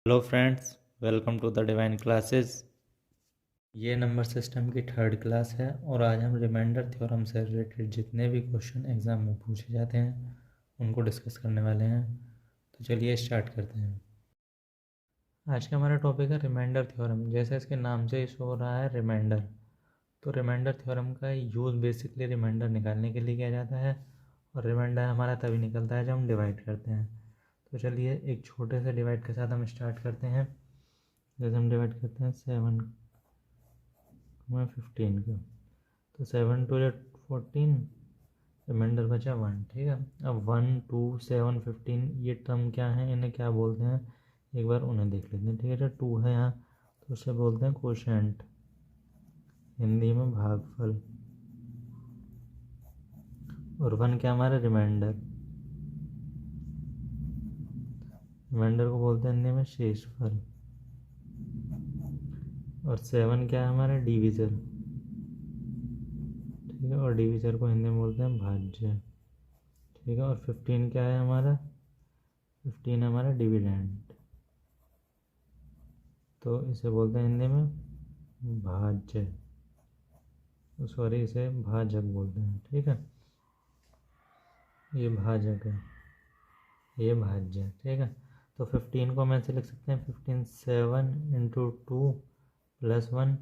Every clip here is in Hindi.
Hello friends, welcome to the Divine Classes. ये नंबर सिस्टम की थर्ड क्लास है और आज हम रिमाइंडर थ्योरम से रिलेटेड जितने भी क्वेश्चन एग्ज़ाम में पूछे जाते हैं उनको डिस्कस करने वाले हैं। तो चलिए स्टार्ट करते हैं। आज का हमारा टॉपिक है रिमाइंडर थ्योरम। जैसे इसके नाम से शो हो रहा है रिमाइंडर, तो रिमाइंडर थ्योरम का यूज़ बेसिकली रिमाइंडर निकालने के लिए किया जाता है और रिमाइंडर हमारा तभी निकलता है जब हम डिवाइड करते हैं। तो चलिए एक छोटे से डिवाइड के साथ हम स्टार्ट करते हैं। जैसे हम डिवाइड करते हैं 7 में 15 को, तो 7 टू 14, रिमाइंडर बचा 1। ठीक है, अब 1 2 7 15 ये टर्म क्या है, इन्हें क्या बोलते हैं एक बार उन्हें देख लेते हैं। ठीक है, जो 2 है यहाँ तो उसे बोलते हैं कोशेंट, हिंदी में भागफल। और 1 क्या हमारा रिमाइंडर, रिमाइंडर को बोलते हैं हिंदी में शेषफल। और 7 क्या है हमारा डिविजर, ठीक है, और डिविजर को हिंदी में बोलते हैं भाज्य। ठीक है, और 15 क्या है हमारा, 15 हमारा डिविडेंड, तो इसे बोलते हैं हिंदी में भाज्य, सॉरी इसे भाजक बोलते हैं। ठीक है, ये भाजक है, ये भाज्य। ठीक है, तो 15 को हम ऐसे लिख सकते हैं 15 7 इंटू 2 प्लस 1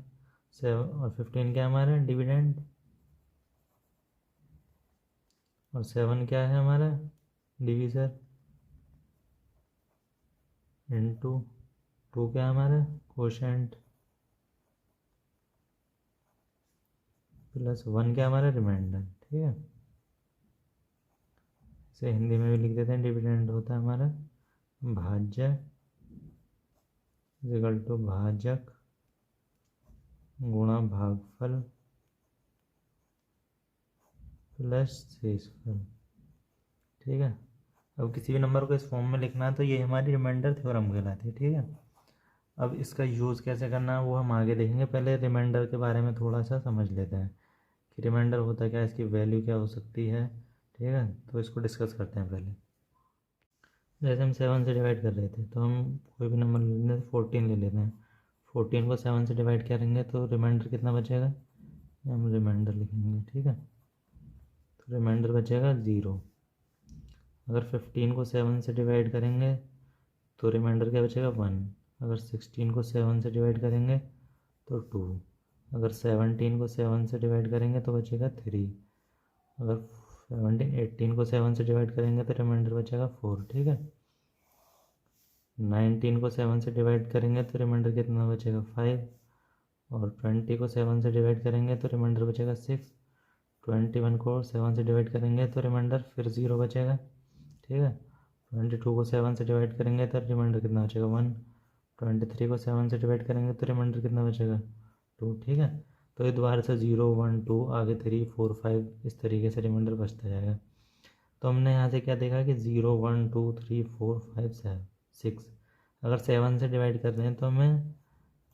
7, और 15 क्या हमारा डिविडेंड, और 7 क्या है हमारा डिविजर, इंटू 2 क्या है हमारा कोशेंट, प्लस 1 क्या हमारा रिमाइंडर। ठीक है, इसे हिंदी में भी लिख देते हैं, डिविडेंड होता है हमारा भाज्य इक्वल टू भाजक गुणा भागफल प्लस शेषफल। ठीक है, अब किसी भी नंबर को इस फॉर्म में लिखना है तो ये हमारी रिमाइंडर थ्योरम कहलाती है। ठीक है, अब इसका यूज़ कैसे करना है वो हम आगे देखेंगे। पहले रिमाइंडर के बारे में थोड़ा सा समझ लेते हैं कि रिमाइंडर होता क्या है, इसकी वैल्यू क्या हो सकती है। ठीक है, तो इसको डिस्कस करते हैं। पहले जैसे हम 7 से डिवाइड कर रहे थे तो हम कोई भी नंबर ले लेते हैं, 14 ले लेते हैं। 14 को 7 से डिवाइड करेंगे तो रिमाइंडर कितना बचेगा, हम रिमाइंडर लिखेंगे। ठीक है, तो रिमाइंडर बचेगा 0। अगर 15 को 7 से डिवाइड करेंगे तो रिमाइंडर क्या बचेगा 1। अगर 16 को 7 से डिवाइड करेंगे तो 2। अगर 17 को 7 से डिवाइड करेंगे तो बचेगा 3। अगर 18 को 7 से डिवाइड करेंगे तो रिमाइंडर बचेगा 4। ठीक है, 19 को 7 से डिवाइड करेंगे तो रिमाइंडर कितना बचेगा 5। और 20 को 7 से डिवाइड करेंगे तो रिमाइंडर बचेगा 6। 21 को 7 से डिवाइड करेंगे तो रिमाइंडर फिर 0 बचेगा। ठीक है, 22 को 7 से डिवाइड करेंगे तो रिमाइंडर कितना बचेगा 1। 23 को 7 से डिवाइड करेंगे तो रिमाइंडर कितना बचेगा 2। ठीक है, तो ये दोबारा से 0 1 2 आगे 3 4 5 इस तरीके से रिमाइंडर बचता जाएगा। तो हमने यहाँ से क्या देखा कि 0 1 2 3 4 5 6, अगर 7 से डिवाइड कर रहे हैं तो हमें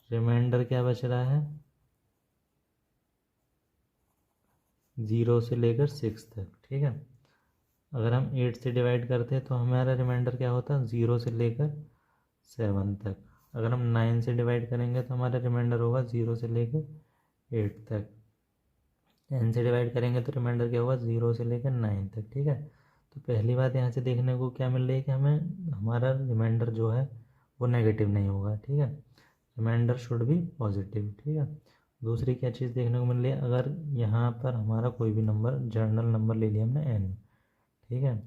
रिमाइंडर क्या बच रहा है 0 से लेकर 6 तक। ठीक है, अगर हम 8 से डिवाइड करते हैं तो हमारा रिमाइंडर क्या होता है 0 से लेकर 7 तक। अगर हम 9 से डिवाइड करेंगे तो हमारा रिमाइंडर होगा 0 से लेकर 8 तक। 10 से डिवाइड करेंगे तो रिमाइंडर क्या होगा 0 से लेकर 9 तक। ठीक है, तो पहली बात यहाँ से देखने को क्या मिल रही है कि हमें हमारा रिमाइंडर जो है वो नेगेटिव नहीं होगा। ठीक है, रिमाइंडर शुड बी पॉजिटिव। ठीक है, दूसरी क्या चीज़ देखने को मिल रही है, अगर यहाँ पर हमारा कोई भी नंबर जर्नल नंबर ले लिया हमने n, ठीक है,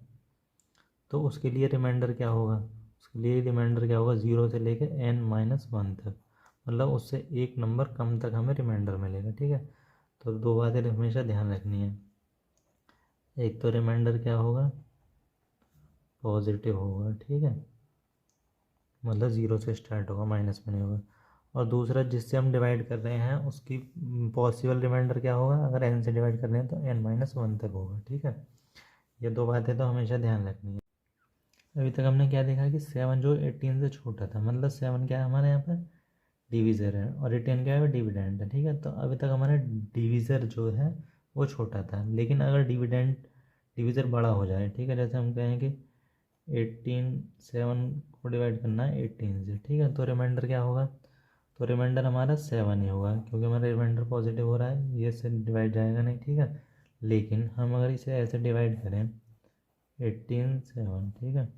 तो उसके लिए रिमाइंडर क्या होगा, उसके लिए रिमाइंडर क्या होगा 0 से लेकर n-1 तक, मतलब उससे एक नंबर कम तक हमें रिमाइंडर मिलेगा। ठीक है, तो दो बातें हमेशा ध्यान रखनी है, एक तो रिमाइंडर क्या होगा पॉजिटिव होगा। ठीक है, मतलब 0 से स्टार्ट होगा, माइनस में नहीं होगा। और दूसरा जिससे हम डिवाइड कर रहे हैं उसकी पॉसिबल रिमाइंडर क्या होगा, अगर n से डिवाइड कर रहे हैं तो n-1 तक होगा। ठीक है, ये दो बातें तो हमेशा ध्यान रखनी है। अभी तक हमने क्या देखा कि 7 जो 18 से छोटा था, मतलब 7 क्या है हमारे यहाँ पर डिविज़र है और 18 क्या है डिविडेंड है। ठीक है, तो अभी तक हमारा डिविज़र जो है वो छोटा था, लेकिन अगर डिविज़र बड़ा हो जाए, ठीक है, जैसे हम कहें कि 7 को डिवाइड करना है 18 से, ठीक है। तो रिमाइंडर क्या होगा, तो रिमाइंडर हमारा 7 ही होगा, क्योंकि हमारा रिमाइंडर पॉजिटिव हो रहा है, ये से डिवाइड जाएगा नहीं, ठीक है। लेकिन हम अगर इसे ऐसे डिवाइड करें 18 7, ठीक है,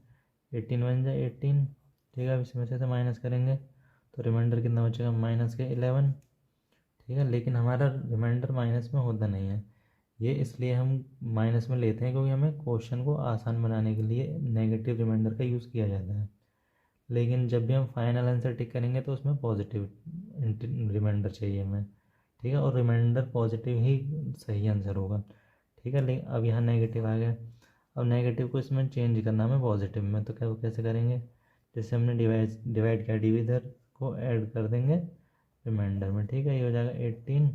18 बन जाए 18, ठीक है। अब इसमें से माइनस करेंगे तो रिमाइंडर कितना बचेगा, -11, ठीक है। लेकिन हमारा रिमाइंडर माइनस में होता नहीं है, ये इसलिए हम माइनस में लेते हैं क्योंकि हमें क्वेश्चन को आसान बनाने के लिए नेगेटिव रिमाइंडर का यूज़ किया जाता है। लेकिन जब भी हम फाइनल आंसर टिक करेंगे तो उसमें पॉजिटिव रिमाइंडर चाहिए हमें, ठीक है। और रिमाइंडर पॉजिटिव ही सही आंसर होगा, ठीक है। लेकिन अब यहाँ नेगेटिव आ गया, अब नेगेटिव को इसमें चेंज करना हमें पॉजिटिव में, तो क्या कैसे करेंगे, जैसे हमने डिवाइड किया डिविजर को ऐड कर देंगे रिमाइंडर में, ठीक है। ये हो जाएगा 18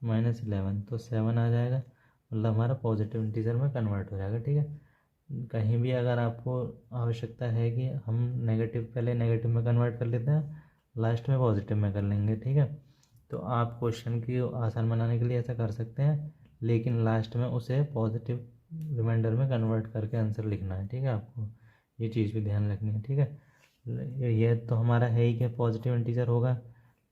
-11, तो 7 आ जाएगा, मतलब हमारा पॉजिटिव इंटीजर में कन्वर्ट हो जाएगा, ठीक है। कहीं भी अगर आपको आवश्यकता है कि हम नेगेटिव पहले नेगेटिव में कन्वर्ट कर लेते हैं, लास्ट में पॉजिटिव में कर लेंगे, ठीक है। तो आप क्वेश्चन की आसान बनाने के लिए ऐसा कर सकते हैं, लेकिन लास्ट में उसे पॉजिटिव रिमाइंडर में कन्वर्ट करके आंसर लिखना है, ठीक है। आपको ये चीज़ भी ध्यान रखनी है, ठीक है। ये तो हमारा है ही कि पॉजिटिव इंटीजर होगा,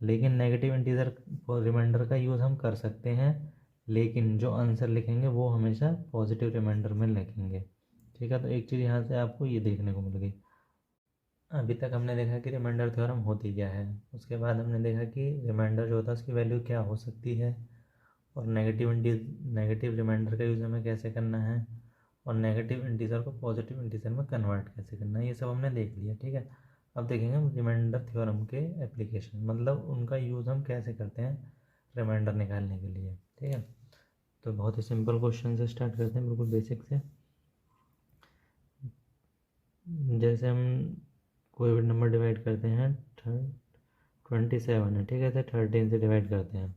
लेकिन नेगेटिव इंटीजर रिमाइंडर का यूज़ हम कर सकते हैं, लेकिन जो आंसर लिखेंगे वो हमेशा पॉजिटिव रिमाइंडर में लिखेंगे, ठीक है। तो एक चीज़ यहाँ से आपको ये देखने को मिल गई। अभी तक हमने देखा कि रिमाइंडर थ्योरम होती क्या है, उसके बाद हमने देखा कि रिमाइंडर जो होता है उसकी वैल्यू क्या हो सकती है, और नेगेटिव रिमाइंडर का यूज़ हमें कैसे करना है, और नेगेटिव इंटीजर को पॉजिटिव इंटीजर में कन्वर्ट कैसे करना है, ये सब हमने देख लिया, ठीक है। अब देखेंगे हम रिमाइंडर थ्योरम के एप्लीकेशन, मतलब उनका यूज़ हम कैसे करते हैं रिमाइंडर निकालने के लिए, ठीक है। तो बहुत ही सिंपल क्वेश्चन से स्टार्ट करते हैं, बिल्कुल बेसिक से। जैसे हम कोई भी नंबर डिवाइड करते हैं, 27 है, ठीक है, तो 13 से डिवाइड करते हैं,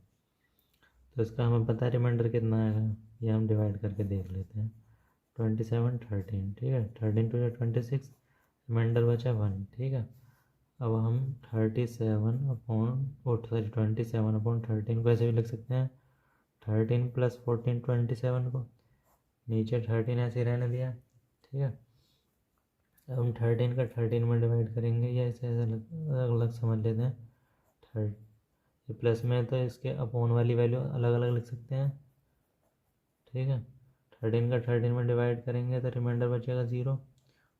तो इसका हमें पता है रिमाइंडर कितना आएगा, ये हम डिवाइड करके देख लेते हैं। 27 13, ठीक है, 13 टू 26, रिमाइंडर बचा 1, ठीक है। अब हम 27/13 को ऐसे भी लिख सकते हैं, 13 + 14 27 को, नीचे 13 ऐसे रहने दिया, ठीक है। अब हम 13 का 13 में डिवाइड करेंगे, या ऐसे ऐसे अलग अलग समझ लेते हैं। थर्ड ये प्लस में है तो इसके अपॉन वाली वैल्यू अलग अलग लिख सकते हैं, ठीक है। 13 का 13 में डिवाइड करेंगे तो रिमाइंडर बचेगा 0,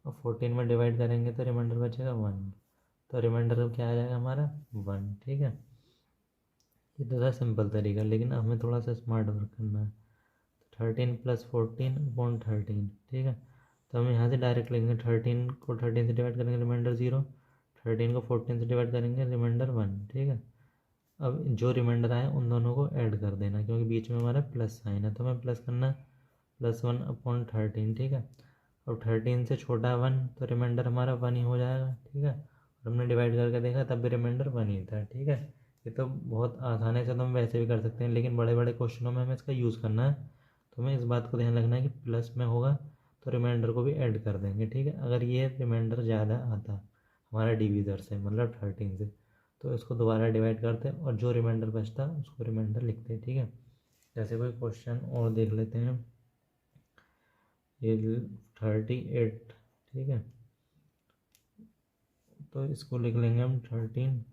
और 14 में डिवाइड करेंगे तो रिमाइंडर बचेगा 1, तो रिमाइंडर क्या आ जाएगा हमारा 1, ठीक है। ये तो था सिंपल तरीका, लेकिन हमें थोड़ा सा स्मार्ट वर्क करना है। 13 + 14/13, ठीक है। तो हम यहाँ से डायरेक्ट लेंगे, 13 को 13 से डिवाइड करेंगे रिमाइंडर 0, 13 को 14 से डिवाइड करेंगे रिमाइंडर 1, ठीक है। अब जो रिमाइंडर आए उन दोनों को ऐड कर देना, क्योंकि बीच में हमारा प्लस साइन है, तो हमें प्लस करना +1/13, ठीक है। अब 13 से छोटा 1, तो रिमाइंडर हमारा 1 ही हो जाएगा, ठीक है। और हमने डिवाइड करके देखा तब भी रिमाइंडर 1 ही था, ठीक है। ये तो बहुत आसानी से तो हम वैसे भी कर सकते हैं, लेकिन बड़े बड़े क्वेश्चनों में हमें इसका यूज़ करना है, तो हमें इस बात को ध्यान रखना है कि प्लस में होगा तो रिमाइंडर को भी ऐड कर देंगे, ठीक है। अगर ये रिमाइंडर ज़्यादा आता हमारा डिवीज़र से, मतलब 13 से, तो इसको दोबारा डिवाइड करते और जो रिमाइंडर बचता उसको रिमाइंडर लिखते, ठीक है। जैसे कोई क्वेश्चन और देख लेते हैं, ये 38, ठीक है, तो इसको लिख लेंगे हम 13,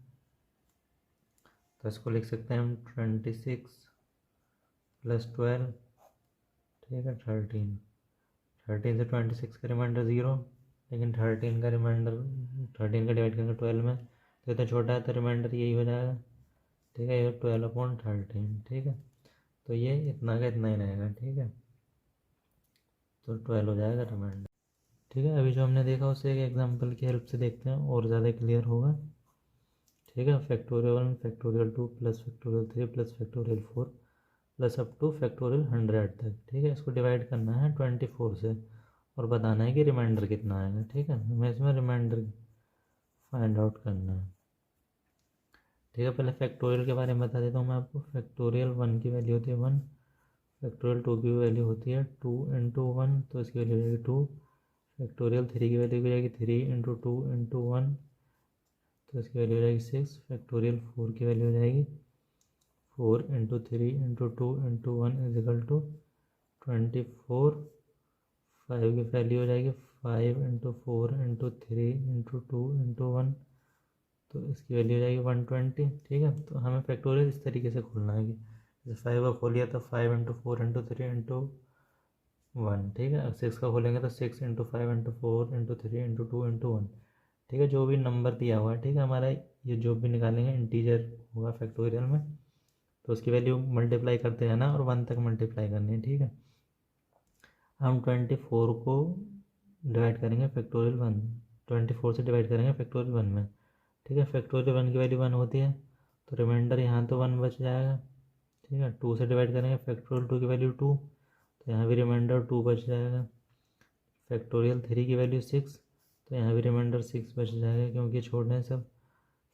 तो इसको लिख सकते हैं हम 26 + 12, ठीक है, 13 से 26 का रिमाइंडर 0, लेकिन 13 का डिवाइड करेंगे 12 में, तो इतना छोटा है तो रिमाइंडर यही हो जाएगा, ठीक है, ये 12/13, ठीक है। तो ये इतना का इतना ही रहेगा, ठीक है, तो 12 हो जाएगा रिमाइंडर, ठीक है। अभी जो हमने देखा उसे एक एग्जांपल की हेल्प से देखते हैं और ज़्यादा क्लियर होगा, ठीक है। Factorial 1 factorial 2 + factorial 3 + factorial 4 + up two factorial 100 तक, ठीक है। इसको डिवाइड करना है 24 से और बताना है कि रिमाइंडर कितना आएगा, ठीक है। हमें इसमें रिमाइंडर फाइंड आउट करना है, ठीक है। पहले फैक्टोरियल के बारे में बता देता हूँ मैं आपको। फैक्टोरियल 1 की वैल्यू होती है 1, फैक्टोरियल 2 की वैल्यू होती है 2 × 1, तो इसकी वैल्यू हो जाएगी 2, फैक्टोरियल 3 की वैल्यू हो जाएगी 3 × 2 × 1, तो इसकी वैल्यू हो जाएगी 6, फैक्टोरियल 4 की वैल्यू हो जाएगी 4 × 3 × 2 × 1 = 24, 5 की वैल्यू हो जाएगी 5 इंटू 4 इंटू 3 इंटू 2 इंटू 1, तो इसकी वैल्यू हो जाएगी 120। ठीक है, तो हमें फैक्टोरियल इस तरीके से खोलना है कि जैसे 5 का खोलिए तो 5 इंटू 4 इंटू 3 इंटू 1। ठीक है, 6 का खोलेंगे तो 6 into 5 into 4 into 3 into 2 into 1। ठीक है, जो भी नंबर दिया हुआ है, ठीक है, हमारा ये जो भी निकालेंगे इंटीजर होगा फैक्टोरियल में, तो उसकी वैल्यू मल्टीप्लाई करते रहना और 1 तक मल्टीप्लाई करनी है। ठीक है, हम 24 को डिवाइड करेंगे फैक्टोरियल 1, 24 से डिवाइड करेंगे फैक्टोरियल 1 में। ठीक है, फैक्टोरियल 1 की वैल्यू 1 होती है, तो रिमाइंडर यहाँ तो 1 बच जाएगा। ठीक है, 2 से डिवाइड करेंगे फैक्टोरियल 2 की वैल्यू 2, तो यहाँ भी रिमाइंडर 2 बच जाएगा। फैक्टोरियल 3 की वैल्यू 6, तो यहाँ भी रिमाइंडर 6 बच जाएगा क्योंकि छोड़ने सब।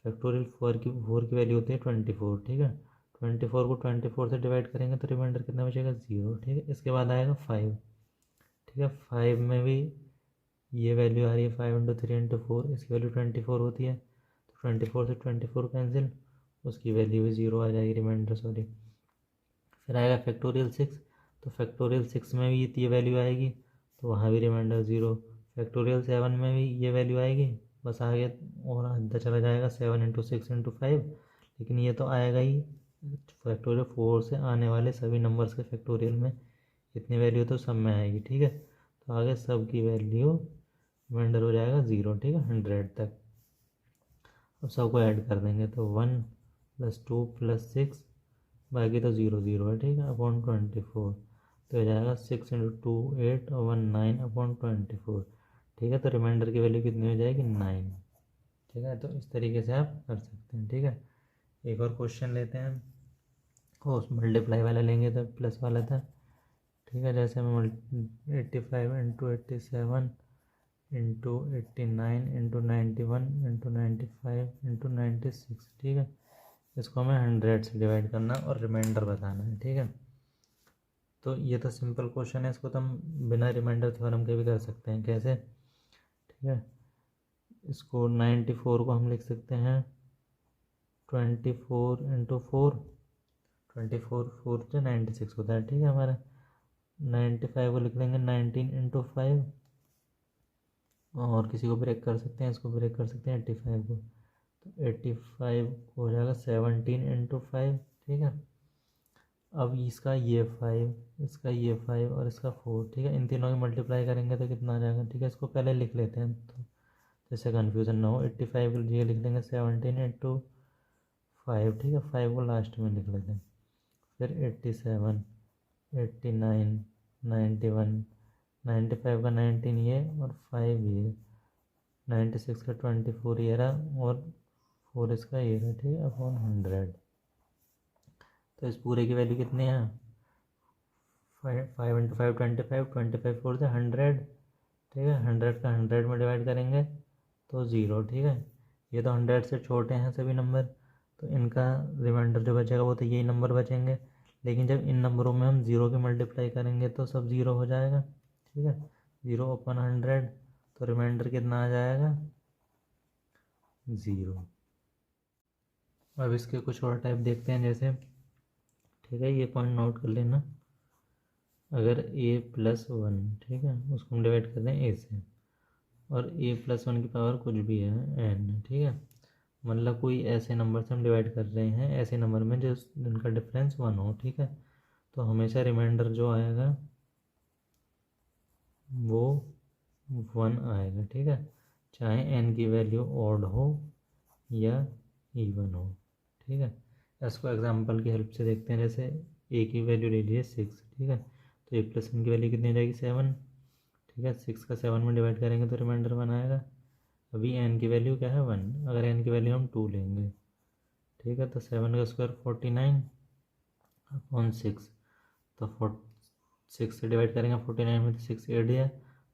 फैक्टोरियल 4 की वैल्यू होती है 24। ठीक है, 24 को 24 से डिवाइड करेंगे तो रिमाइंडर कितना बचेगा 0। ठीक है, इसके बाद आएगा 5। ठीक है, 5 में भी ये वैल्यू आ रही है 5 इंटू 3 इंटू 4, इसकी वैल्यू 24 होती है, तो 24 से 24 कैंसिल, उसकी वैल्यू भी 0 आ जाएगी, रिमाइंडर सॉरी। फिर आएगा फैक्टोरियल 6, तो फैक्टोरियल 6 में भी ये वैल्यू आएगी, तो वहाँ भी रिमाइंडर 0। फैक्टोरियल 7 में भी ये वैल्यू आएगी, बस आगे और आधा चला जाएगा 7 इंटू 6 इंटू 5, लेकिन ये तो आएगा ही फैक्टोरियल 4 से आने वाले सभी नंबर्स के फैक्टोरियल में, इतनी वैल्यू तो सब में आएगी। ठीक है, तो आगे सब की वैल्यू रिमाइंडर हो जाएगा 0। ठीक है, 100 तक। अब सबको ऐड कर देंगे तो 1 + 2 + 6, बाकी तो 0 0 है। ठीक है, अपॉन 24, तो हो जाएगा 6 इंटू 2 8 और 1 9 अपॉन 24। ठीक है, तो रिमाइंडर की वैल्यू कितनी हो जाएगी 9। ठीक है, तो इस तरीके से आप कर सकते हैं। ठीक है, एक और क्वेश्चन लेते हैं, उस मल्टीप्लाई वाला लेंगे तो प्लस वाला था। ठीक है, जैसे हम 85 into 87 into 89 into 91 into 95 into 96। ठीक है, इसको हमें 100 से डिवाइड करना और रिमाइंडर बताना है। ठीक है, तो ये तो सिंपल क्वेश्चन है, इसको तो हम बिना रिमाइंडर थ्योरम के भी कर सकते हैं। कैसे? ठीक है, इसको 94 को हम लिख सकते हैं 24 इंटू 4, 24 4 से 96 होता है। ठीक है, हमारा 95 को लिख लेंगे 19 इंटू 5, और किसी को ब्रेक कर सकते हैं, इसको ब्रेक कर सकते हैं 85 को, तो 85 को हो जाएगा 17 इंटू 5। ठीक है, अब इसका ये 5, इसका ये 5 और इसका 4। ठीक है, इन तीनों की मल्टीप्लाई करेंगे तो कितना आ जाएगा। ठीक है, इसको पहले लिख लेते हैं तो जैसे कन्फ्यूज़न ना हो। 85 के लिए लिख लेंगे 17 इंटू 5। ठीक है, 5 को लास्ट में लिख लेते हैं, फिर 87 89 91 95 का 19 ये और 5 ये, 96 का 24 ये रहा और 4 इसका ये रहा। ठीक है, अपॉन 100। तो इस पूरे की वैल्यू कितनी है 5 इंटू 5 25, 25 4 से 100। ठीक है, 100 का 100 में डिवाइड करेंगे तो 0। ठीक है, ये तो 100 से छोटे हैं सभी नंबर, तो इनका रिमाइंडर जो बचेगा वो तो यही नंबर बचेंगे, लेकिन जब इन नंबरों में हम 0 की मल्टीप्लाई करेंगे तो सब 0 हो जाएगा। ठीक है, 0 अपॉन 100, तो रिमाइंडर कितना आ जाएगा 0। अब इसके कुछ और टाइप देखते हैं जैसे, ठीक है, ये पॉइंट नोट कर लेना, अगर a+1, ठीक है, उसको हम डिवाइड कर दें a से, और a+1 की पावर कुछ भी है n। ठीक है, मतलब कोई ऐसे नंबर से हम डिवाइड कर रहे हैं, ऐसे नंबर में जिनका डिफरेंस 1 हो। ठीक है, तो हमेशा रिमाइंडर जो आएगा वो 1 आएगा। ठीक है, चाहे n की वैल्यू ऑड हो या इवन हो। ठीक है, इसको एग्जांपल की हेल्प से देखते हैं, जैसे a की वैल्यू ले लीजिए 6। ठीक है, तो a+1 की वैल्यू कितनी हो जाएगी 7। ठीक है, 6 का 7 में डिवाइड करेंगे तो रिमाइंडर 1 आएगा। अभी n की वैल्यू क्या है 1, अगर n की वैल्यू हम 2 लेंगे। ठीक है, तो 7 का स्क्वायर 49 अपॉन 6, तो 6 से डिवाइड करेंगे 49 में, तो 6 ऐड दिया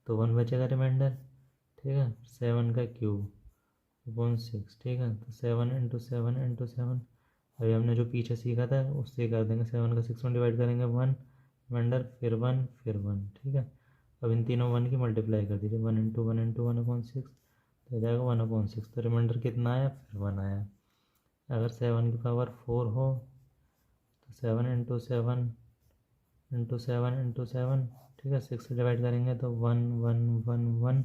तो 1 बचेगा रिमाइंडर। ठीक है, 7 का क्यूब अपॉन 6। ठीक है, तो 7 इंटू 7 इंटू 7, अभी हमने जो पीछे सीखा था उससे कर देंगे, 7 का 6 में डिवाइड करेंगे 1 रिमाइंडर, फिर 1 फिर 1। ठीक है, अब इन तीनों 1 की मल्टीप्लाई कर दीजिए, 1 इंटू 1 इंटू 1 अपॉन 6, तो हो जाएगा 1/6। तो रिमाइंडर कितना आया फिर 1 आया। अगर 7 की पावर 4 हो तो 7 इंटू 7 इंटू 7 इंटू 7। ठीक है। 6 से डिवाइड करेंगे तो 1 1 1 1।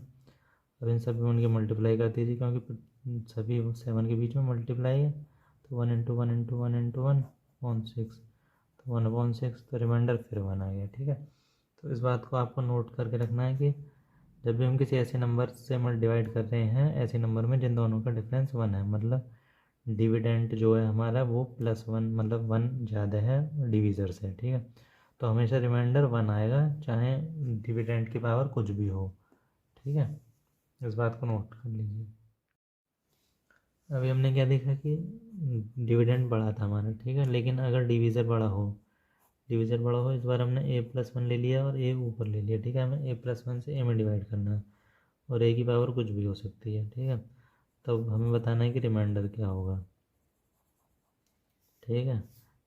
अब इन सभी उनकी मल्टीप्लाई कर दीजिए क्योंकि सभी 7 के बीच में मल्टीप्लाई है। तो 1 इंटू 1 इंटू 1 इंटू 1 अपॉन 6, तो 1/6, तो रिमाइंडर फिर 1 आ गया, ठीक है। तो इस बात को आपको नोट करके रखना है कि जब भी हम किसी ऐसे नंबर से डिवाइड कर रहे हैं, ऐसे नंबर में जिन दोनों का डिफरेंस 1 है, मतलब डिविडेंट जो है हमारा वो +1, मतलब 1 ज़्यादा है डिविज़र से, ठीक है। तो हमेशा रिमाइंडर 1 आएगा, चाहे डिविडेंट की पावर कुछ भी हो, ठीक है। इस बात को नोट कर लीजिए। अभी हमने क्या देखा कि डिविडेंड बड़ा था हमारा, ठीक है, लेकिन अगर डिविज़र बड़ा हो, इस बार हमने a+1 ले लिया और a ऊपर ले लिया, ठीक है। हमें a+1 से a में डिवाइड करना है और a की पावर कुछ भी हो सकती है, ठीक है। तब हमें बताना है कि रिमाइंडर क्या होगा, ठीक है।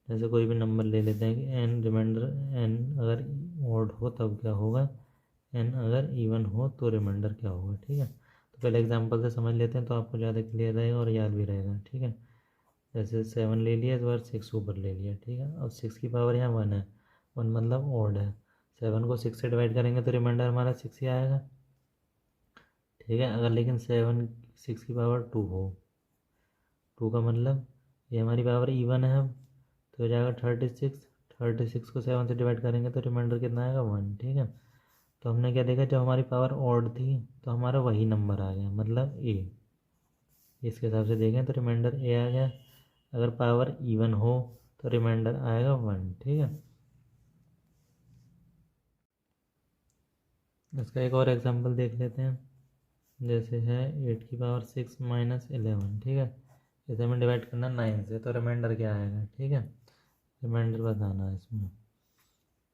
जैसे कोई भी नंबर ले लेते हैं कि n रिमाइंडर, n अगर ऑड हो तब क्या होगा, n अगर इवन हो तो रिमाइंडर क्या होगा, ठीक है। तो पहले एग्जांपल से समझ लेते हैं तो आपको ज़्यादा क्लियर रहेगा और याद भी रहेगा, ठीक है। जैसे 7 ले लिया, इस बार 6 ऊपर ले लिया, ठीक है। अब 6 की पावर यहाँ 1 है, 1 मतलब ऑड है। 7 को 6 से डिवाइड करेंगे तो रिमाइंडर हमारा 6 ही आएगा, ठीक है। अगर लेकिन 6 की पावर 2 हो, 2 का मतलब ये हमारी पावर इवन है, अब तो हो जाएगा 36 को 7 से डिवाइड करेंगे तो रिमाइंडर कितना आएगा 1, ठीक है। तो हमने क्या देखा, जब हमारी पावर ऑड थी तो हमारा वही नंबर आ गया, मतलब ए। इसके हिसाब से देखें तो रिमाइंडर ए आ गया। अगर पावर इवन हो तो रिमाइंडर आएगा 1, ठीक है। इसका एक और एग्जांपल देख लेते हैं। जैसे है 8 की पावर 6 माइनस 11, ठीक है। इसे हमें डिवाइड करना 9 से, तो रिमाइंडर क्या आएगा, ठीक है। रिमाइंडर बताना है इसमें।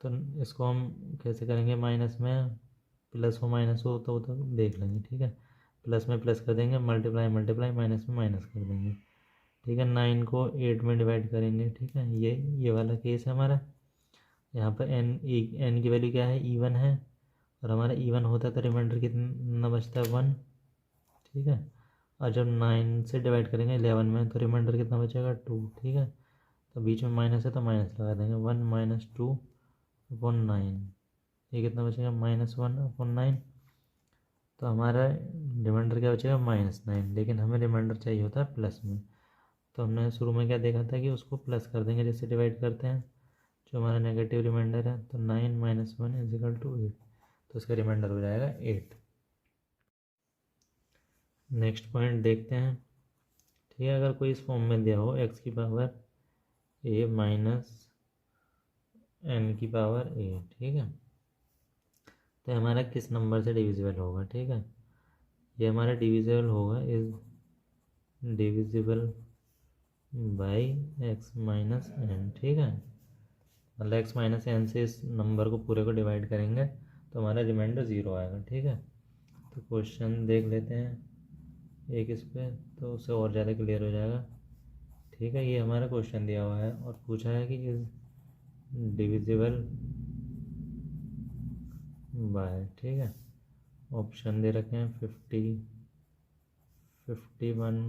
तो इसको हम कैसे करेंगे, माइनस में प्लस हो माइनस हो तो देख लेंगे, ठीक है। प्लस में प्लस कर देंगे, मल्टीप्लाई मल्टीप्लाई, माइनस में माइनस कर देंगे, ठीक है। 9 को 8 में डिवाइड करेंगे, ठीक है। ये वाला केस है हमारा। यहाँ पर n की वैल्यू क्या है, इवन है, और हमारा इवन होता है तो रिमाइंडर कितना बचता है 1, ठीक है। और जब 9 से डिवाइड करेंगे 11 में तो रिमाइंडर कितना बचेगा 2, ठीक है। तो बीच में माइनस है तो माइनस लगा देंगे, 1 माइनस 2 अपॉन 9, ये कितना बचेगा -1 अपॉन 9। तो हमारा रिमाइंडर क्या बचेगा -9, लेकिन हमें रिमाइंडर चाहिए होता है प्लस में। तो हमने शुरू में क्या देखा था कि उसको प्लस कर देंगे जैसे डिवाइड करते हैं, जो हमारा नेगेटिव रिमाइंडर है। तो 9 - 1 = 8, तो उसका रिमाइंडर हो जाएगा 8। नेक्स्ट पॉइंट देखते हैं, ठीक है। अगर कोई इस फॉर्म में दिया हो x की पावर a माइनस n की पावर a, ठीक है, तो हमारा किस नंबर से डिविजिबल होगा, ठीक है। ये हमारा डिविजिबल होगा, is divisible by x minus n, ठीक है। मतलब x माइनस n से इस नंबर को पूरे को डिवाइड करेंगे तो हमारा रिमाइंडर 0 आएगा, ठीक है। तो क्वेश्चन देख लेते हैं एक इस पे, तो उससे और ज़्यादा क्लियर हो जाएगा, ठीक है। ये हमारा क्वेश्चन दिया हुआ है और पूछा है कि इज डिविजिबल बाय, ठीक है। ऑप्शन दे रखे हैं 50, 51,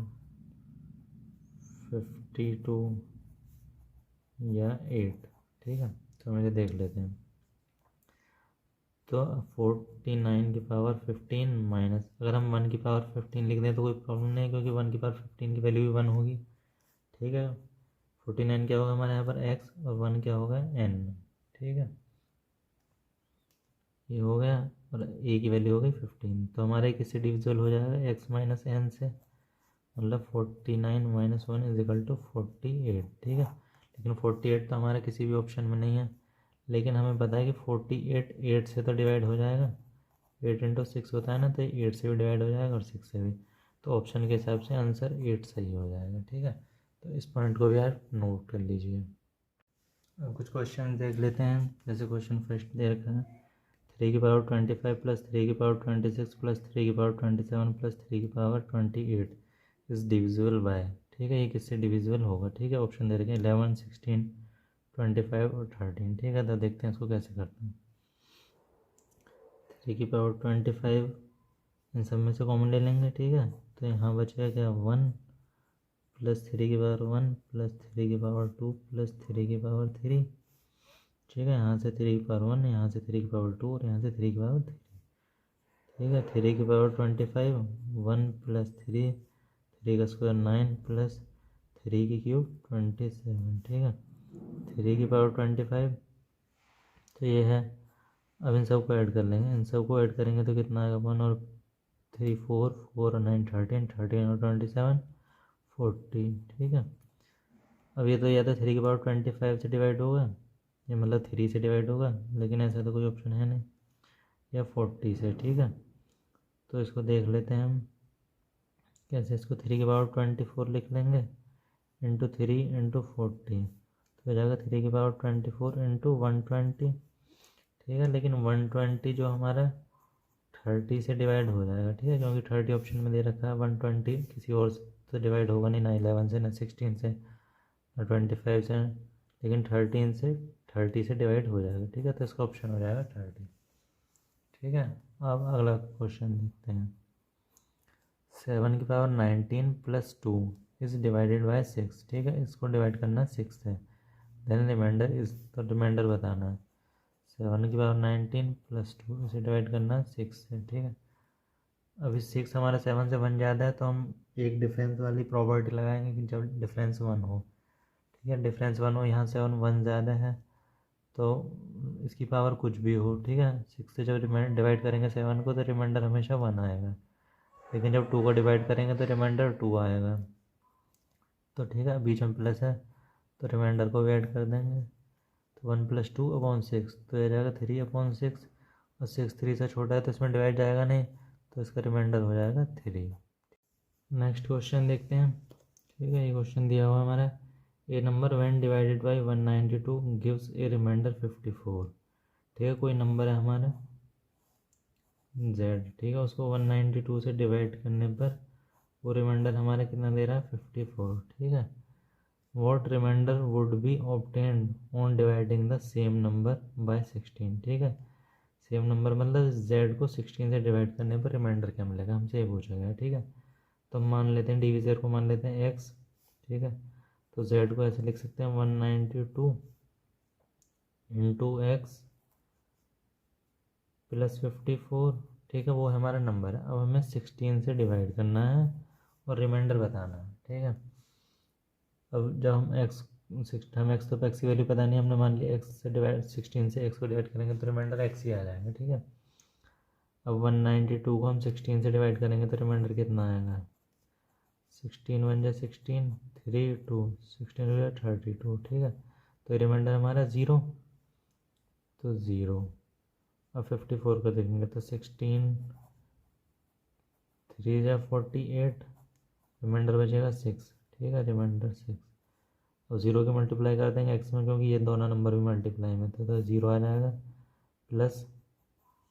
52 या 8, ठीक है। तो हम इसे देख लेते हैं। तो 49 की पावर 15 माइनस, अगर हम 1 की पावर 15 लिख दें तो कोई प्रॉब्लम नहीं है, क्योंकि 1 की पावर 15 की वैल्यू भी 1 होगी, ठीक है। 49 क्या होगा हमारे यहाँ पर x, और 1 क्या होगा n, ठीक है। ये हो गया, और a की वैल्यू हो गई 15, तो हमारे किससे डिविजिबल हो जाएगा, x माइनस n से, मतलब 49 - 1 = 48, ठीक है। लेकिन 48 तो हमारा किसी भी ऑप्शन में नहीं है, लेकिन हमें पता है कि 48 8 से तो डिवाइड हो जाएगा, 8 × 6 होता है ना, तो 8 से भी डिवाइड हो जाएगा और 6 से भी। तो ऑप्शन के हिसाब से आंसर 8 सही हो जाएगा, ठीक है। तो इस पॉइंट को भी आप नोट कर लीजिए। अब कुछ क्वेश्चन देख लेते हैं। जैसे क्वेश्चन फर्स्ट दे रखा है 3 की पावर 25 प्लस 3 की पावर 26 प्लस 3 की पावर 27 प्लस 3 की पावर 28 इज डिविजिबल बाय, ठीक है। ये किससे डिविजिबल होगा, ठीक है। ऑप्शन दे रखे हैं 11, 16, 25 और 13, ठीक है। तो देखते हैं इसको कैसे करते हैं। 3 की पावर 25 इन सब में से कॉमन ले लेंगे, ठीक है। तो यहाँ बचेगा क्या 1 प्लस 3 की पावर 1 प्लस 3 की पावर 2 प्लस 3 की पावर 3, ठीक है। यहाँ से 3 की पावर 1, यहाँ से 3 की पावर 2 और यहाँ से 3 की पावर 3। ठीक है। 3 की पावर 25, 1 प्लस 3, 3 का स्क्वायर 9 प्लस 3 की क्यूब 27। ठीक है। 3 की पावर 25 तो ये है। अब इन सबको ऐड कर लेंगे, इन सबको ऐड करेंगे तो कितना आएगा, 1 और 3 4, 4 और 9 13, 13 और 27 14। ठीक है। अब ये तो या तो 3 की पावर 25 से डिवाइड होगा, ये मतलब 3 से डिवाइड होगा, लेकिन ऐसा तो कोई ऑप्शन है नहीं, या 40 से। ठीक है। तो इसको देख लेते हैं हम कैसे। इसको 3 की पावर 24 लिख लेंगे, इंटू 3 इंटू 40, तो हो जाएगा 3 की पावर 24 इंटू 120। ठीक है। लेकिन 120 जो हमारा 30 से डिवाइड हो जाएगा। ठीक है, क्योंकि 30 ऑप्शन में दे रखा है, 120 किसी और से तो डिवाइड होगा नहीं, ना 11 से, ना 16 से, ना 25 से, लेकिन 13 से 30 से डिवाइड हो जाएगा। ठीक है। तो इसका ऑप्शन हो जाएगा 30। ठीक है। अब अगला क्वेश्चन देखते हैं। 7 की power 19 plus 2 is divided by 6। ठीक है। इसको डिवाइड करना 6 है, देन रिमाइंडर इज, तो रिमाइंडर बताना है। 7 की पावर 19 प्लस 2 इसे डिवाइड करना 6 है। ठीक है। अभी 6 हमारा 7 से 1 ज़्यादा है, तो हम एक डिफरेंस वाली प्रॉपर्टी लगाएंगे कि जब डिफरेंस 1 हो। ठीक है। डिफरेंस 1 हो, यहाँ से 1 ज़्यादा है, तो इसकी पावर कुछ भी हो। ठीक है। 6 से जब डिवाइड करेंगे 7 को, तो रिमाइंडर हमेशा 1 आएगा, लेकिन जब 2 को डिवाइड करेंगे तो रिमाइंडर 2 आएगा। तो ठीक है, बीच में प्लस है तो रिमाइंडर को भी ऐड कर देंगे, तो 1 + 2/6, तो ये जाएगा 3/6, और 6 3 से छोटा है तो इसमें डिवाइड जाएगा नहीं, तो इसका रिमाइंडर हो जाएगा 3। नेक्स्ट क्वेश्चन देखते हैं। ठीक है। ये क्वेश्चन दिया हुआ हमारा, a number when divided by 192 gives a remainder 54। ठीक है। कोई नंबर है हमारा z। ठीक है। उसको 192 से डिवाइड करने पर वो रिमाइंडर हमारा कितना दे रहा है, 54। ठीक है। What remainder would be obtained on dividing the same number by 16। ठीक है। सेम नंबर मतलब z को 16 से डिवाइड करने पर रिमाइंडर क्या मिलेगा, हमसे ये पूछा गया। ठीक है। तो मान लेते हैं डिविजर को, मान लेते हैं x। ठीक है। तो z को ऐसे लिख सकते हैं 192 इंटू एक्स प्लस 54। ठीक है। वो हमारा नंबर है। अब हमें 16 से डिवाइड करना है और रिमाइंडर बताना है। ठीक है। अब जब हम एक्स तो एक्स की वैल्यू पता नहीं, हमने मान लिया एक्स से डिवाइड, 16 से एक्स को डिवाइड करेंगे तो रिमाइंडर एक्स ही आ जाएगा। ठीक है। अब 192 को हम 16 से डिवाइड करेंगे तो रिमाइंडर कितना आएगा, 16 1 जा 16, 3 2, 16 हो 32। ठीक है। तो रिमाइंडर हमारा 0, तो 0। अब 54 को देखेंगे तो 16 3 जा 48, रिमाइंडर बचेगा 6। ठीक है। रिमाइंडर 6, और 0 के मल्टीप्लाई कर देंगे एक्स में, क्योंकि ये दोनों नंबर भी मल्टीप्लाई में थे, तो 0 आ जाएगा, प्लस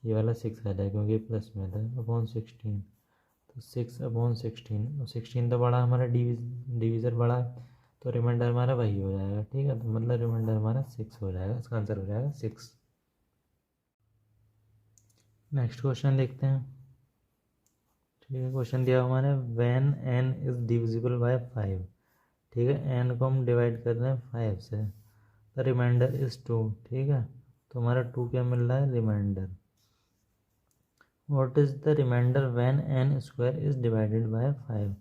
ये वाला 6 आ जाएगा क्योंकि प्लस में था, अपॉन 16। तो 6/16, और 16 तो बड़ा हमारा डिविज़र बड़ा है, तो रिमाइंडर हमारा वही हो जाएगा। ठीक है। तो मतलब रिमाइंडर हमारा 6 हो जाएगा, इसका आंसर हो जाएगा 6। नेक्स्ट क्वेश्चन देखते हैं। ठीक है। क्वेश्चन दिया हमारे, when n is divisible by 5। ठीक है। n को हम डिवाइड कर रहे हैं 5 से, द रिमाइंडर इज़ 2। ठीक है। तो हमारा 2 क्या मिल रहा है, remainder. What is the remainder when n square is divided by 5।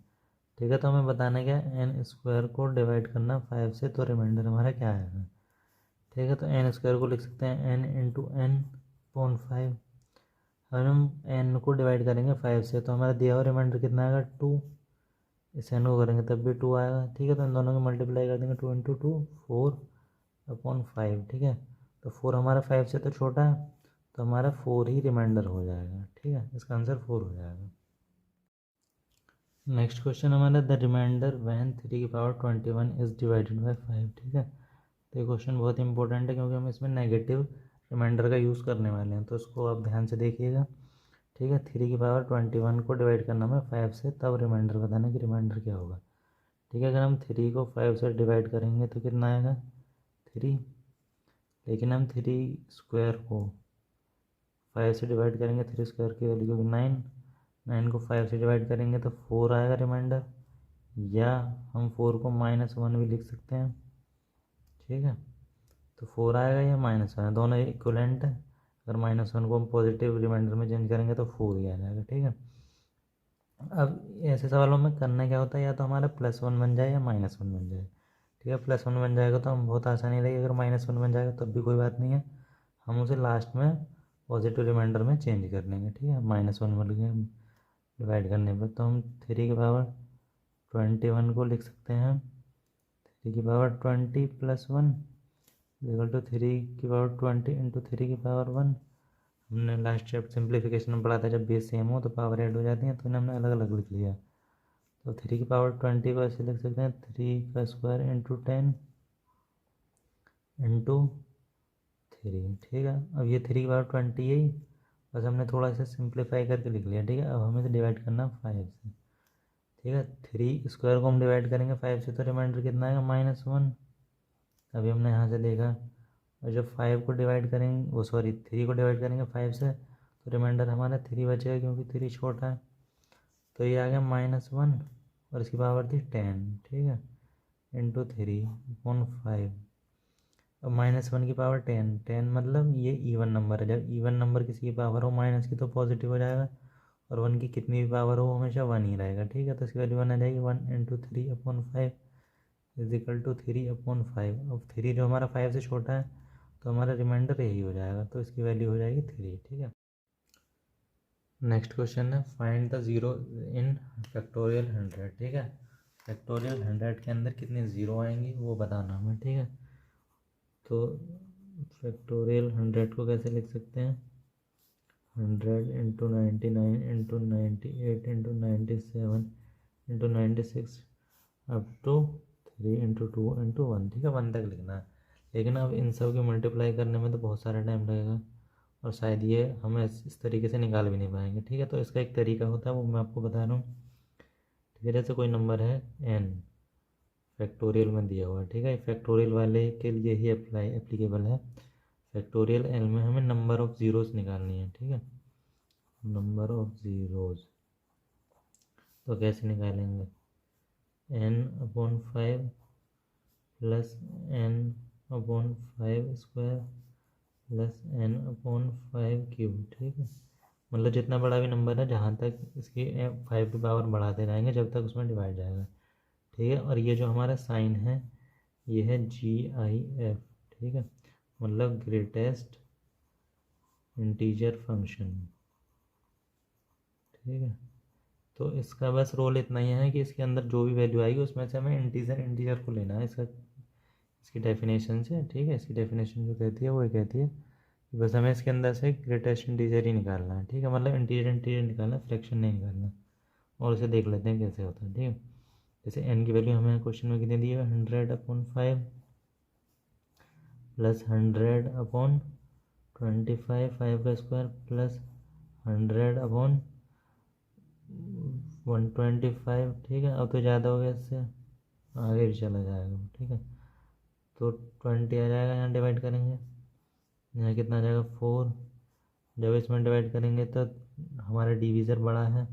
ठीक है। तो हमें बताना क्या है, n स्क्वायर को डिवाइड करना 5 से, तो रिमाइंडर हमारा क्या आएगा। ठीक है। तो n स्क्वायर को लिख सकते हैं n इंटू n अपॉन 5। अगर हम n को डिवाइड करेंगे 5 से, तो हमारा दिया हुआ रिमाइंडर कितना आएगा, 2। इस n को करेंगे तब भी 2 आएगा। ठीक है। तो इन दोनों को मल्टीप्लाई कर देंगे, 2 इंटू 2 4/5। ठीक है। तो 4 हमारा 5 से तो छोटा है, तो हमारा 4 ही रिमाइंडर हो जाएगा। ठीक है। इसका आंसर 4 हो जाएगा। नेक्स्ट क्वेश्चन हमारा, द रिमाइंडर व्हेन 3 की पावर 21 इज़ डिवाइडेड बाय 5। ठीक है। तो ये क्वेश्चन बहुत इंपॉर्टेंट है, क्योंकि हम इसमें नेगेटिव रिमाइंडर का यूज़ करने वाले हैं, तो इसको आप ध्यान से देखिएगा। ठीक है। 3 की पावर 21 को डिवाइड करना में 5 से, तब रिमाइंडर बताना कि रिमाइंडर क्या होगा। ठीक है। अगर हम 3 को 5 से डिवाइड करेंगे तो कितना आएगा, 3। लेकिन हम 3 स्क्वायर को 5 से डिवाइड करेंगे, 3 स्क्वायर की वैल्यू होगी 9। 9 को 5 से डिवाइड करेंगे तो 4 आएगा रिमाइंडर, या हम 4 को -1 भी लिख सकते हैं। ठीक है। तो 4 आएगा या -1, दोनों इक्वलेंट है। अगर -1 को हम पॉजिटिव रिमाइंडर में चेंज करेंगे तो 4 ही आ जाएगा, ठीक है। अब ऐसे सवालों में करना क्या होता है, या तो हमारा +1 बन जाए या -1 बन जाए, ठीक है। +1 बन जाएगा तो हम बहुत आसानी रहेगी, अगर -1 बन जाएगा तब भी कोई बात नहीं है, हम उसे लास्ट में पॉजिटिव रिमाइंडर में चेंज कर लेंगे, ठीक है। -1 बन गया डिवाइड करने पर, तो हम 3 की पावर 21 को लिख सकते हैं 3 की पावर 20 + 1 इक्वल टू 3 की पावर 20 इंटू 3 की पावर 1। हमने लास्ट चैप्टर सिंप्लीफिकेशन में पढ़ा था, जब बेस सेम हो तो पावर ऐड हो जाती है, तो इन्हें हमने अलग अलग लिख लिया। तो 3 की पावर 20 को ऐसे लिख सकते हैं 3 का स्क्वायर इंटू 10 इंटू 3, ठीक है। अब ये 3 की पावर 20 यही, बस हमने थोड़ा सा सिंप्लीफाई करके लिख लिया, ठीक है। अब हमें डिवाइड करना 5 से, ठीक है। 3 स्क्वायर को हम डिवाइड करेंगे 5 से तो रिमाइंडर कितना आएगा -1। अभी हमने यहाँ से देखा, और जब 5 को डिवाइड करेंगे, वो सॉरी 3 को डिवाइड करेंगे 5 से तो रिमाइंडर हमारा 3 बचेगा, क्योंकि 3 छोटा है। तो ये आ गया -1 और इसकी पावर थी 10, ठीक है, इंटू 3/5। अब -1 की पावर 10 मतलब ये इवन नंबर है, जब इवन नंबर किसी की पावर हो माइनस की तो पॉजिटिव हो जाएगा, और 1 की कितनी भी पावर हो हमेशा 1 ही रहेगा, ठीक है। तो इसकी वैल्यू 1 आ जाएगी, 1 इंटू 3/5 इज इक्वल टू 3/5। अब 3 जो हमारा 5 से छोटा है तो हमारा रिमाइंडर यही हो जाएगा, तो इसकी वैल्यू हो जाएगी 3, ठीक है। नेक्स्ट क्वेश्चन है find the zero in factorial 100, ठीक है। फैक्टोरियल 100 के अंदर कितने ज़ीरो आएंगी वो बताना हमें, ठीक है। तो फैक्टोरियल 100 को कैसे लिख सकते हैं, 100 into 99 into 98 into 97 into 96 up to 3 into 2 into 1, ठीक है। 1 तक लिखना है, लेकिन अब इन सब की मल्टीप्लाई करने में तो बहुत सारा टाइम लगेगा, और शायद ये हम इस तरीके से निकाल भी नहीं पाएंगे, ठीक है। तो इसका एक तरीका होता है, वो मैं आपको बता रहा हूँ, ठीक है। जैसे कोई नंबर है n फैक्टोरियल में दिया हुआ है, ठीक है, फैक्टोरियल वाले के लिए ही एप्लीकेबल है। फैक्टोरियल एल में हमें नंबर ऑफ ज़ीरोज़ निकालनी है, ठीक है, नंबर ऑफ ज़ीरोज़। तो कैसे निकालेंगे, n/5 plus n/5² plus n/5 cube, ठीक है। मतलब जितना बड़ा भी नंबर है, जहाँ तक इसकी 5 की पावर बढ़ाते जाएंगे जब तक उसमें डिवाइड जाएगा, ठीक है। और ये जो हमारा साइन है ये है GIF, ठीक है, मतलब ग्रेटेस्ट इंटीजर फंक्शन, ठीक है। तो इसका बस रोल इतना ही है कि इसके अंदर जो भी वैल्यू आएगी उसमें से हमें इंटीजर को लेना है, इसकी डेफिनेशन से, ठीक है। इसकी डेफिनेशन जो कहती है वो ये कहती है कि बस हमें इसके अंदर से ग्रेटेस्ट इंटीजर ही निकालना है, ठीक है, मतलब इंटीजर निकालना है, फ्रैक्शन नहीं निकालना। और उसे देख लेते हैं कैसे होता है, ठीक है। जैसे n की वैल्यू हमें क्वेश्चन में कितनी दी है, 100/5 प्लस 100/25 5 का स्क्वायर प्लस 100/125, ठीक है। अब तो ज़्यादा हो गया, इससे आगे भी चला जाएगा, ठीक है। तो 20 आ जाएगा, यहाँ डिवाइड करेंगे, यहाँ कितना आ जाएगा 4। जब इसमें डिवाइड करेंगे तो हमारा डिवीज़र बड़ा है,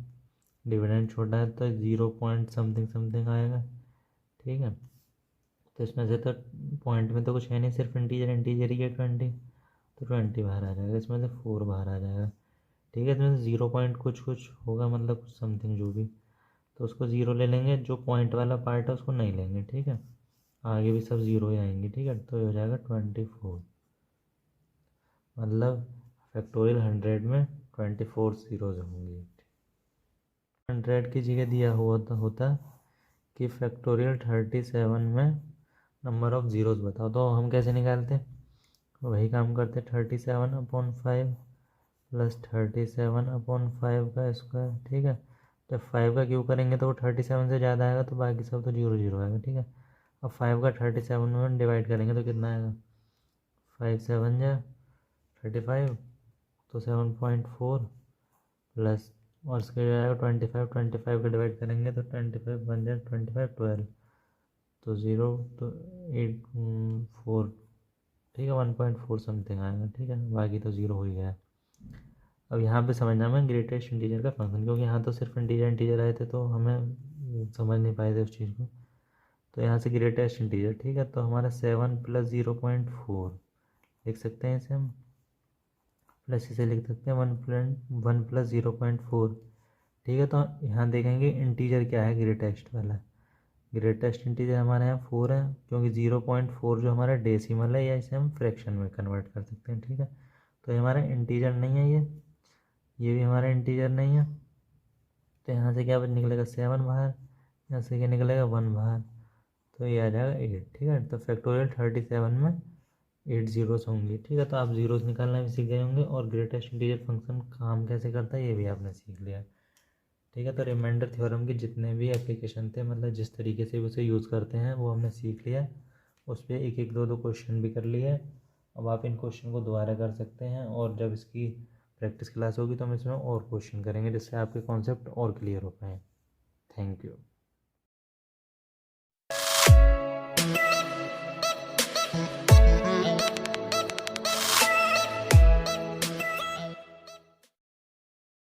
डिविडेंड छोटा है, तो 0 पॉइंट समथिंग समथिंग आएगा, ठीक है। तो इसमें से तो पॉइंट में तो कुछ है नहीं, सिर्फ इंटीजर ही है 20, तो 20 बाहर आ जाएगा, इसमें से 4 बाहर आ जाएगा, ठीक है। इसमें से 0 पॉइंट कुछ होगा, मतलब कुछ समथिंग जो भी, तो उसको 0 ले लेंगे, जो पॉइंट वाला पार्ट है उसको नहीं लेंगे, ठीक है। आगे भी सब 0 ही आएंगे, ठीक है। तो ये हो जाएगा 24, मतलब फैक्टोरियल 100 में 24 ज़ीरोज़ होंगी। 100 की जगह दिया हुआ होता कि फैक्टोरियल 37 में नंबर ऑफ ज़ीरोज़ बताओ, तो हम कैसे निकालते, वही काम करते, 37/5 प्लस 37/5 का स्क्वायर, ठीक है। जब 5 का क्यूब करेंगे तो वो 37 से ज़्यादा आएगा, तो बाकी सब तो 0 0 आएगा, ठीक है। अब 5 का 37 में डिवाइड करेंगे तो कितना आएगा, 5 7 जा 35, तो 7.4 प्लस, और इसके जो आएगा 25 का डिवाइड करेंगे तो 25 बन जाए 25 12, तो 0 तो 8 4, ठीक है, 1.4 समथिंग आएगा, ठीक है। बाकी तो 0 हो ही गया। अब यहाँ पे समझना हमें ग्रेटेस्ट इंटीजर का फंक्शन, क्योंकि यहाँ तो सिर्फ इंटीजर आए थे तो हमें समझ नहीं पाए थे उस चीज़ को। तो यहाँ से ग्रेटेस्ट इंटीजर, ठीक है, तो हमारा 7 + 0.4 लिख सकते हैं इसे हम, प्लस इसे लिख सकते हैं 1 + 0.4, ठीक है। तो यहाँ देखेंगे इंटीजर क्या है ग्रेटेस्ट वाला, ग्रेटेस्ट इंटीजर हमारे यहाँ 4 है, क्योंकि 0.4 जो हमारा डेसिमल है, या इसे हम फ्रैक्शन में कन्वर्ट कर सकते हैं, ठीक है। तो ये हमारा इंटीजर नहीं है, ये भी हमारा इंटीजर नहीं है, तो यहाँ से क्या निकलेगा 7 बाहर, यहाँ से क्या निकलेगा 1 बाहर, तो ये आ जाएगा 8, ठीक है। तो फैक्टोरियल 37 में 8 जीरोस होंगी, ठीक है। तो आप जीरोस निकालना भी सीख गए होंगे, और ग्रेटेस्ट इंटीजर फंक्शन काम कैसे करता है ये भी आपने सीख लिया, ठीक है। तो रिमाइंडर थ्योरम के जितने भी एप्लीकेशन थे, मतलब जिस तरीके से उसे यूज़ करते हैं, वो हमने सीख लिया। उस पर एक एक दो क्वेश्चन भी कर लिए। अब आप इन क्वेश्चन को दोबारा कर सकते हैं, और जब इसकी प्रैक्टिस क्लास होगी तो हम इसमें और क्वेश्चन करेंगे, जिससे आपके कॉन्सेप्ट और क्लियर हो पाए। Thank you.